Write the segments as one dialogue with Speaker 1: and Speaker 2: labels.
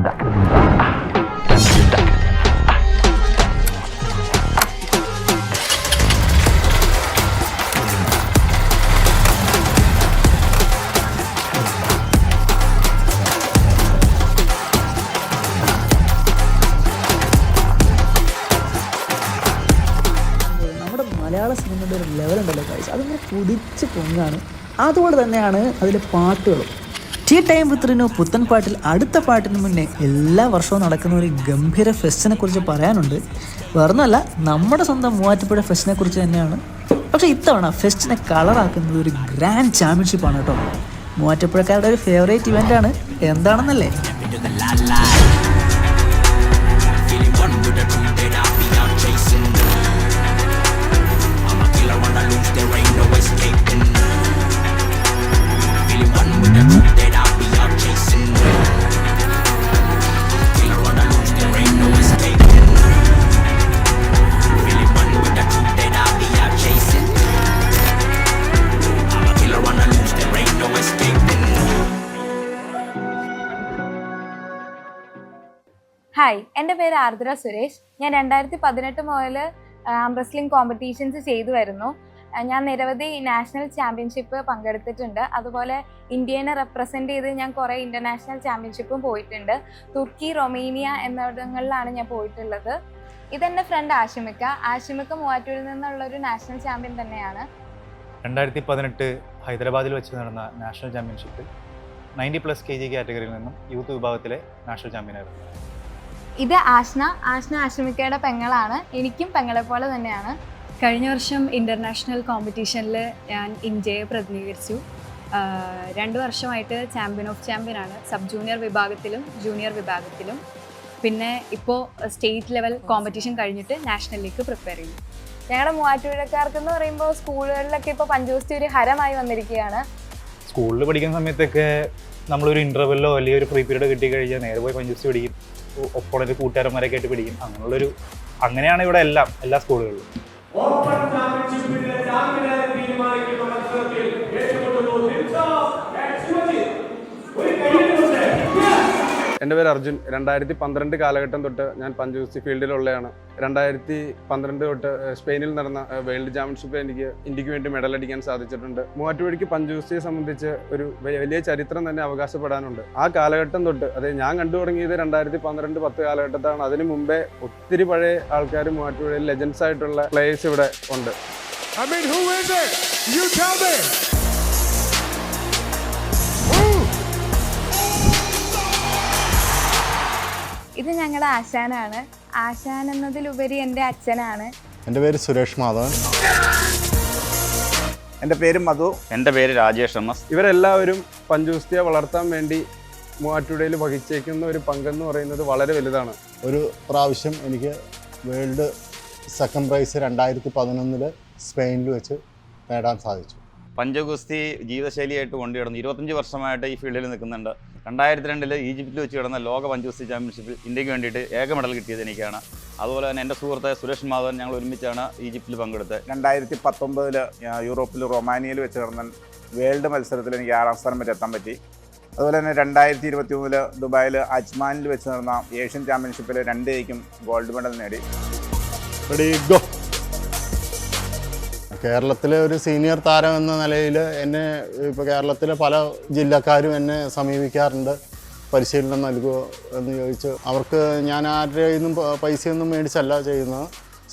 Speaker 1: മലയാള സിനിമയുടെ ഒരു ലെവലുണ്ടല്ലോ ഗൈസ്, അതിങ്ങനെ കുതിച്ച് പൊങ്ങാണ്. അതുപോലെ തന്നെയാണ് അതിലെ പാട്ടുകളും. ടീ ടൈം വിത്ത് റിനു പുത്തൻ പാട്ടിൽ അടുത്ത പാട്ടിന് മുന്നേ എല്ലാ വർഷവും നടക്കുന്ന ഒരു ഗംഭീര ഫെസ്റ്റിനെ കുറിച്ച് പറയാനുണ്ട്. വേറൊന്നുമല്ല, നമ്മുടെ സ്വന്തം മൂവാറ്റുപുഴ ഫെസ്റ്റിനെ കുറിച്ച് തന്നെയാണ്. പക്ഷേ ഇത്തവണ ഫെസ്റ്റിനെ കളറാക്കുന്നത് ഒരു ഗ്രാൻഡ് ചാമ്പ്യൻഷിപ്പാണ് കേട്ടോ. മൂവാറ്റുപുഴക്കാരുടെ ഒരു ഫേവറേറ്റ് ഇവൻ്റാണ്. എന്താണെന്നല്ലേ?
Speaker 2: ഹായ്, എൻ്റെ പേര് ആർദ്ര സുരേഷ്. ഞാൻ 2018 മുതൽ ആം റെസ്ലിംഗ് കോമ്പറ്റീഷൻസ് ചെയ്തു വരുന്നു. ഞാൻ നിരവധി നാഷണൽ ചാമ്പ്യൻഷിപ്പ് പങ്കെടുത്തിട്ടുണ്ട്. അതുപോലെ ഇന്ത്യനെ റെപ്രസെൻ്റ് ചെയ്ത് ഞാൻ കുറേ ഇൻ്റർനാഷണൽ ചാമ്പ്യൻഷിപ്പും പോയിട്ടുണ്ട്. തുർക്കി, റൊമേനിയ എന്നിവിടങ്ങളിലാണ് ഞാൻ പോയിട്ടുള്ളത്. ഇതെൻ്റെ ഫ്രണ്ട് ആഷിമിക്ക മൂവാറ്റൂരിൽ നിന്നുള്ളൊരു നാഷണൽ ചാമ്പ്യൻ തന്നെയാണ്.
Speaker 3: 2018 ഹൈദരാബാദിൽ വെച്ച് നടന്ന നാഷണൽ ചാമ്പ്യൻഷിപ്പിൽ 90+ kg കാറ്റഗറിയിൽ നിന്നും യൂത്ത് വിഭാഗത്തിലെ നാഷണൽ ചാമ്പ്യനായിരുന്നു.
Speaker 2: ഇത് ആഷ്ന ആഷിമിക്കയുടെ പെങ്ങളാണ്. എനിക്കും പെങ്ങളെ പോലെ തന്നെയാണ്.
Speaker 4: കഴിഞ്ഞ വർഷം ഇൻ്റർനാഷണൽ കോമ്പറ്റീഷനിൽ ഞാൻ ഇന്ത്യയെ പ്രതിനിധീകരിച്ചു. 2 വർഷമായിട്ട് ചാമ്പ്യൻ ഓഫ് ചാമ്പ്യനാണ്, സബ് ജൂനിയർ വിഭാഗത്തിലും ജൂനിയർ വിഭാഗത്തിലും. പിന്നെ ഇപ്പോൾ സ്റ്റേറ്റ് ലെവൽ കോമ്പറ്റീഷൻ കഴിഞ്ഞിട്ട് നാഷണലിലേക്ക് പ്രിപ്പയർ ചെയ്യും.
Speaker 2: ഞങ്ങളുടെ മൂവാറ്റുപുഴക്കാർക്കെന്ന് പറയുമ്പോൾ സ്കൂളുകളിലൊക്കെ ഇപ്പോൾ പഞ്ചഗുസ്തി ഒരു ഹരമായി വന്നിരിക്കുകയാണ്.
Speaker 3: സ്കൂളിൽ പഠിക്കുന്ന സമയത്തൊക്കെ നമ്മളൊരു ഇൻ്റർവെല്ലോ അല്ലെങ്കിൽ ഒരു ഫ്രീ പീരീഡ് കിട്ടിക്കഴിഞ്ഞാൽ നേരെ പോയി പഞ്ചഗുസ്തി പിടിക്കും, ഒപ്പമുള്ള കൂട്ടുകാരന്മാരൊക്കെ ആയിട്ട് പിടിക്കും. അങ്ങനെയാണ് ഇവിടെ എല്ലാ സ്കൂളുകളിലും.
Speaker 5: എൻ്റെ പേര് അർജുൻ. 2012 കാലഘട്ടം തൊട്ട് ഞാൻ പഞ്ചഗുസ്തി ഫീൽഡിലുള്ളതാണ്. 2012 തൊട്ട് സ്പെയിനിൽ നടന്ന വേൾഡ് ചാമ്പ്യൻഷിപ്പ് എനിക്ക് ഇന്ത്യക്ക് വേണ്ടി മെഡൽ അടിക്കാൻ സാധിച്ചിട്ടുണ്ട്. മൂവാറ്റുപുഴയ്ക്ക് പഞ്ചഗുസ്തിയെ സംബന്ധിച്ച് ഒരു വലിയ ചരിത്രം തന്നെ അവകാശപ്പെടാനുണ്ട്. ആ കാലഘട്ടം തൊട്ട്, അതായത് ഞാൻ കണ്ടു തുടങ്ങിയത് 2012-10 കാലഘട്ടത്താണ്. അതിനു മുമ്പേ ഒത്തിരി പഴയ ആൾക്കാർ മൂവാറ്റുപുഴയിൽ ലെജൻസ് ആയിട്ടുള്ള പ്ലേയേഴ്സ് ഇവിടെ ഉണ്ട്.
Speaker 2: ഇത് ഞങ്ങളുടെ ആശാനാണ്. ആശാൻ എന്നതിലുപരി എൻ്റെ അച്ഛനാണ്.
Speaker 6: എൻ്റെ പേര് സുരേഷ് മാധവൻ.
Speaker 7: എൻ്റെ പേര് മധു.
Speaker 8: എൻ്റെ പേര് രാജേഷ് എം എസ്.
Speaker 5: ഇവരെല്ലാവരും പഞ്ചഗുസ്തിയെ വളർത്താൻ വേണ്ടി മൂവാറ്റുപുഴയിൽ വഹിച്ചേക്കുന്ന ഒരു പങ്കെന്ന് പറയുന്നത് വളരെ വലുതാണ്.
Speaker 6: ഒരു പ്രാവശ്യം എനിക്ക് വേൾഡ് സെക്കൻഡ് പ്രൈസ് 2011 സ്പെയിനിൽ വെച്ച് നേടാൻ സാധിച്ചു.
Speaker 8: പഞ്ചഗുസ്തി ജീവിതശൈലിയായിട്ട് കൊണ്ടുവരുന്നു. 25 വർഷമായിട്ട് ഈ ഫീൽഡിൽ നിൽക്കുന്നുണ്ട്. 2002 ഈജിപ്തിൽ വെച്ച് കിടന്ന ലോക പഞ്ചഗുസ്തി ചാമ്പ്യൻഷിപ്പിൽ ഇന്ത്യക്ക് വേണ്ടിയിട്ട് ഏക മെഡൽ കിട്ടിയത് എനിക്കാണ്. അതുപോലെ തന്നെ എൻ്റെ സുഹൃത്ത് സുരേഷ് മാധവൻ, ഞങ്ങൾ ഒരുമിച്ചാണ് ഈജിപ്തിൽ പങ്കെടുത്തത്.
Speaker 7: 2019 യൂറോപ്പിൽ റൊമാനിയയിൽ വെച്ച് നടന്ന വേൾഡ് മത്സരത്തിൽ എനിക്ക് 6ാം സ്ഥാനം വരെ എത്താൻ പറ്റി. അതുപോലെ തന്നെ 2023 ദുബായിൽ അജ്മാനിൽ വെച്ച് നടന്ന ഏഷ്യൻ ചാമ്പ്യൻഷിപ്പിൽ 2 ഗോൾഡ് മെഡൽ നേടി.
Speaker 6: കേരളത്തിലെ ഒരു സീനിയർ താരം എന്ന നിലയിൽ എന്നെ ഇപ്പോൾ കേരളത്തിലെ പല ജില്ലക്കാരും എന്നെ സമീപിക്കാറുണ്ട്. പരിശീലനം നൽകുമോ എന്ന് ചോദിച്ച്. അവർക്ക് ഞാൻ ആരുടെ നിന്നും പൈസയൊന്നും മേടിച്ചല്ല ചെയ്യുന്നത്,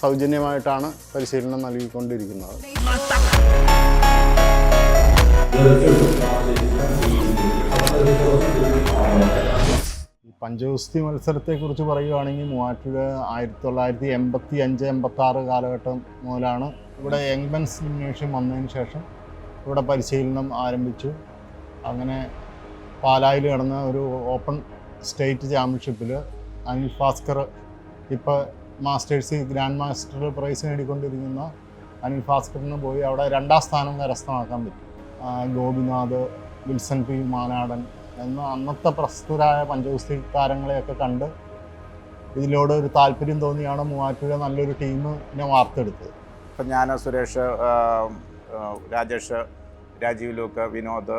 Speaker 6: സൗജന്യമായിട്ടാണ് പരിശീലനം നൽകിക്കൊണ്ടിരിക്കുന്നത്. പഞ്ചഗുസ്തി മത്സരത്തെക്കുറിച്ച് പറയുകയാണെങ്കിൽ മൂവാറ്റുപുഴ 1985-86 കാലഘട്ടം മുതലാണ് ഇവിടെ യങ് മെൻസ് ജിംനേഷ്യം വന്നതിന് ശേഷം ഇവിടെ പരിശീലനം ആരംഭിച്ചു. അങ്ങനെ പാലായിൽ നടന്ന ഒരു ഓപ്പൺ സ്റ്റേറ്റ് ചാമ്പ്യൻഷിപ്പിൽ അനിൽ ഭാസ്കർ, ഇപ്പോൾ മാസ്റ്റേഴ്സ് ഗ്രാൻഡ് മാസ്റ്റർ പ്രൈസ് നേടിക്കൊണ്ടിരിക്കുന്ന അനിൽ ഭാസ്കറിന് പോയി അവിടെ 2ാം സ്ഥാനം കരസ്ഥമാക്കാൻ പറ്റി. ഗോപിനാഥ്, വിൽസൺ പി മാനാടൻ എന്ന അന്നത്തെ പ്രസ്തുതരായ പഞ്ചഗുസ്തി താരങ്ങളെയൊക്കെ കണ്ട് ഇതിലൂടെ ഒരു താല്പര്യം തോന്നിയാണ് മൂവാറ്റുപുഴ നല്ലൊരു ടീമിനെ വാർത്തെടുത്തത്.
Speaker 7: ഇപ്പം ഞാൻ, സുരേഷ്, രാജേഷ്, രാജീവ് ലൂക്ക്, വിനോദ്,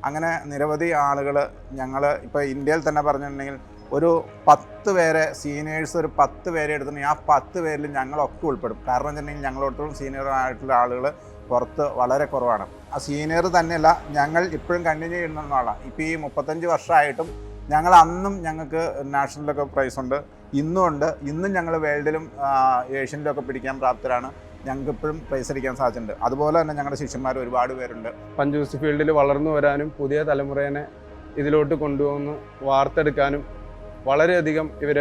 Speaker 7: അങ്ങനെ നിരവധി ആളുകൾ ഞങ്ങൾ ഇപ്പോൾ ഇന്ത്യയിൽ തന്നെ പറഞ്ഞിട്ടുണ്ടെങ്കിൽ ഒരു 10 പേരെ സീനിയേഴ്സ് ഒരു 10 പേരെ എടുത്തിട്ടുണ്ടെങ്കിൽ ആ 10 പേരിൽ ഞങ്ങളൊക്കെ ഉൾപ്പെടും. കാരണം വെച്ചിട്ടുണ്ടെങ്കിൽ ഞങ്ങളോടത്തോളം സീനിയർ ആയിട്ടുള്ള ആളുകൾ പുറത്ത് വളരെ കുറവാണ്. ആ സീനിയർ തന്നെയല്ല, ഞങ്ങൾ ഇപ്പോഴും കണ്ടിന്യൂ ചെയ്യുന്ന ആളാണ്. ഇപ്പോൾ ഈ 35 വർഷമായിട്ടും ഞങ്ങൾ അന്നും ഞങ്ങൾക്ക് നാഷണലൊക്കെ പ്രൈസ് ഉണ്ട്, ഇന്നും ഉണ്ട്. ഇന്നും ഞങ്ങൾ വേൾഡിലും ഏഷ്യനിലൊക്കെ പിടിക്കാൻ പ്രാപ്തരാണ്. ഞങ്ങൾക്ക് ഇപ്പോഴും പ്രൈസ് അടിക്കാൻ സാധിച്ചിട്ടുണ്ട്. അതുപോലെ തന്നെ ഞങ്ങളുടെ ശിഷ്യന്മാർ ഒരുപാട് പേരുണ്ട്.
Speaker 5: പഞ്ചഗുസ്തി ഫീൽഡിൽ വളർന്നു വരാനും പുതിയ തലമുറേനെ ഇതിലോട്ട് കൊണ്ടുവന്ന് വാർത്തെടുക്കാനും വളരെയധികം ഇവർ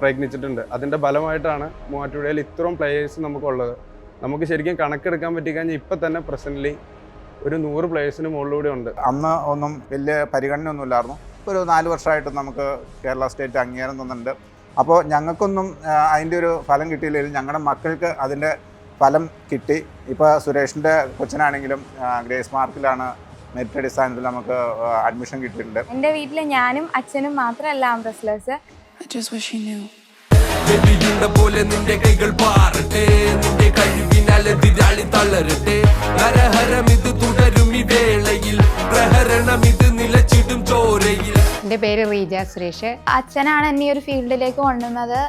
Speaker 5: പ്രയത്നിച്ചിട്ടുണ്ട്. അതിൻ്റെ ഫലമായിട്ടാണ് മൂവാറ്റുപുഴയിൽ ഇത്രയും പ്ലേയേഴ്സ് നമുക്കുള്ളത്. നമുക്ക് ശരിക്കും കണക്കെടുക്കാൻ പറ്റിക്കഴിഞ്ഞാൽ ഇപ്പം തന്നെ പ്രസൻ്റ്ലി ഒരു 100 പ്ലേയേഴ്സിന് മുകളിലൂടെ ഉണ്ട്.
Speaker 7: അന്ന് ഒന്നും വലിയ പരിഗണന ഒന്നും ഇല്ലായിരുന്നു. ഒരു 4 വർഷമായിട്ട് നമുക്ക് കേരള സ്റ്റേറ്റ് അംഗീകാരം തന്നിട്ടുണ്ട്. അപ്പോൾ ഞങ്ങൾക്കൊന്നും അതിൻ്റെ ഒരു ഫലം കിട്ടിയില്ലെങ്കിൽ ഞങ്ങളുടെ മക്കൾക്ക് അതിൻ്റെ ഫലം കിട്ടി. ഇപ്പോൾ സുരേഷിൻ്റെ കൊച്ചിനാണെങ്കിലും ഗ്രേസ് മാർക്കിലാണ് മെറിറ്റ് അടിസ്ഥാനത്തിൽ നമുക്ക് അഡ്മിഷൻ കിട്ടിയിട്ടുണ്ട്.
Speaker 2: എൻ്റെ വീട്ടിൽ ഞാനും അച്ഛനും മാത്രമല്ല ആം റെസ്ലേഴ്സ്.
Speaker 9: പോലെ നിന്റെ കൈകൾ പാറട്ടെ, നിന്റെ കഴിവിനാൽ എതിരാളി തളരട്ടെ. നരഹരം ഇത് തുടരും ഈ വേളയിൽ, പ്രഹരണം ഇത് നിലച്ചിടും ചോരയിൽ.
Speaker 10: എൻ്റെ പേര് റീജ സുരേഷ്.
Speaker 2: അച്ഛനാണ് എന്നെ ഈ ഒരു ഫീൽഡിലേക്ക് കൊണ്ടുവന്നത്.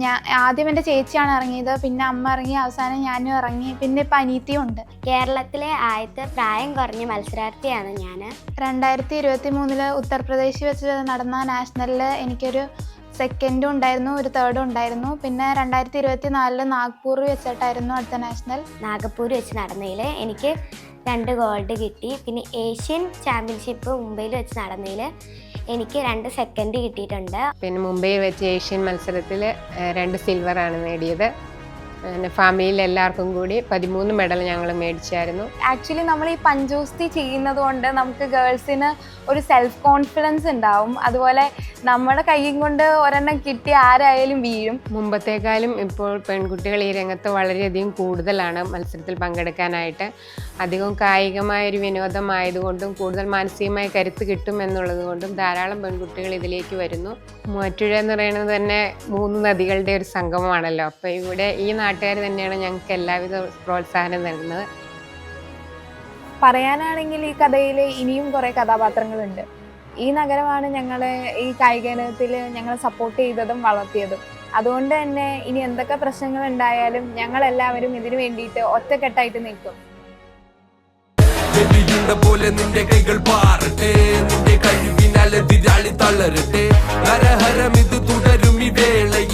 Speaker 2: ഞാൻ ആദ്യം എൻ്റെ ചേച്ചിയാണ് ഇറങ്ങിയത്, പിന്നെ അമ്മ ഇറങ്ങി, അവസാനം ഞാനും ഇറങ്ങി, പിന്നെ ഇപ്പം അനീത്തിയും ഉണ്ട്.
Speaker 11: കേരളത്തിലെ ആദ്യത്തെ പ്രായം കുറഞ്ഞ മത്സരാർത്ഥിയാണ് ഞാൻ.
Speaker 2: 2023 ഉത്തർപ്രദേശ് വെച്ച് നടന്ന നാഷണലിൽ എനിക്കൊരു സെക്കൻഡും ഉണ്ടായിരുന്നു, ഒരു തേർഡും ഉണ്ടായിരുന്നു. പിന്നെ 2024 നാഗ്പൂർ വെച്ചിട്ടായിരുന്നു അടുത്ത നാഷണൽ.
Speaker 11: നാഗപ്പൂർ വെച്ച് നടന്നതിൽ എനിക്ക് 2 ഗോൾഡ് കിട്ടി. പിന്നെ ഏഷ്യൻ ചാമ്പ്യൻഷിപ്പ് മുംബൈയിൽ വെച്ച് നടന്നതിൽ എനിക്ക് 2 സെക്കൻഡ് കിട്ടിയിട്ടുണ്ട്.
Speaker 10: പിന്നെ മുംബൈയിൽ വെച്ച് ഏഷ്യൻ മത്സരത്തിൽ 2 സിൽവറാണ് നേടിയത്. പിന്നെ ഫാമിലിയിൽ എല്ലാവർക്കും കൂടി 13 മെഡൽ ഞങ്ങൾ മേടിച്ചായിരുന്നു.
Speaker 2: ആക്ച്വലി നമ്മൾ ഈ പഞ്ചഗുസ്തി ചെയ്യുന്നത് കൊണ്ട് നമുക്ക് ഗേൾസിന് ഒരു സെൽഫ് കോൺഫിഡൻസ് ഉണ്ടാവും. അതുപോലെ നമ്മുടെ കൈയും കൊണ്ട് ഒരെണ്ണം കിട്ടി ആരായാലും വീഴും.
Speaker 10: മുമ്പത്തേക്കാളും ഇപ്പോൾ പെൺകുട്ടികൾ ഈ രംഗത്ത് വളരെയധികം കൂടുതലാണ് മത്സരത്തിൽ പങ്കെടുക്കാനായിട്ട്. അധികം കായികമായൊരു വിനോദമായതുകൊണ്ടും കൂടുതൽ മാനസികമായ കരുത്ത് കിട്ടും എന്നുള്ളത് കൊണ്ടും ധാരാളം പെൺകുട്ടികൾ ഇതിലേക്ക് വരുന്നു. മൂവാറ്റുപുഴ എന്ന് പറയുന്നത് തന്നെ 3 നദികളുടെ ഒരു സംഗമമാണല്ലോ. അപ്പോൾ ഇവിടെ ഈ നാട്ടുകാർ തന്നെയാണ് ഞങ്ങൾക്ക് എല്ലാവിധ പ്രോത്സാഹനം നൽകുന്നത്.
Speaker 2: പറയാനാണെങ്കിൽ ഈ കഥയിൽ ഇനിയും കുറേ കഥാപാത്രങ്ങളുണ്ട്. ഈ നഗരമാണ് ഞങ്ങളെ ഈ കായിക ഇനത്തിൽ ഞങ്ങളെ സപ്പോർട്ട് ചെയ്തതും വളർത്തിയതും. അതുകൊണ്ട് തന്നെ ഇനി എന്തൊക്കെ പ്രശ്നങ്ങൾ ഉണ്ടായാലും ഞങ്ങളെല്ലാവരും ഇതിനു വേണ്ടിയിട്ട് ഒറ്റക്കെട്ടായിട്ട് നിൽക്കും.
Speaker 9: പോലെ നിന്റെ കൈകൾ പാറട്ടെ, നിന്റെ കഴിവിനാൽ എതിരാളി തളരട്ടെ. നരഹരം ഇത് തുടരും ഈ വേളയിൽ.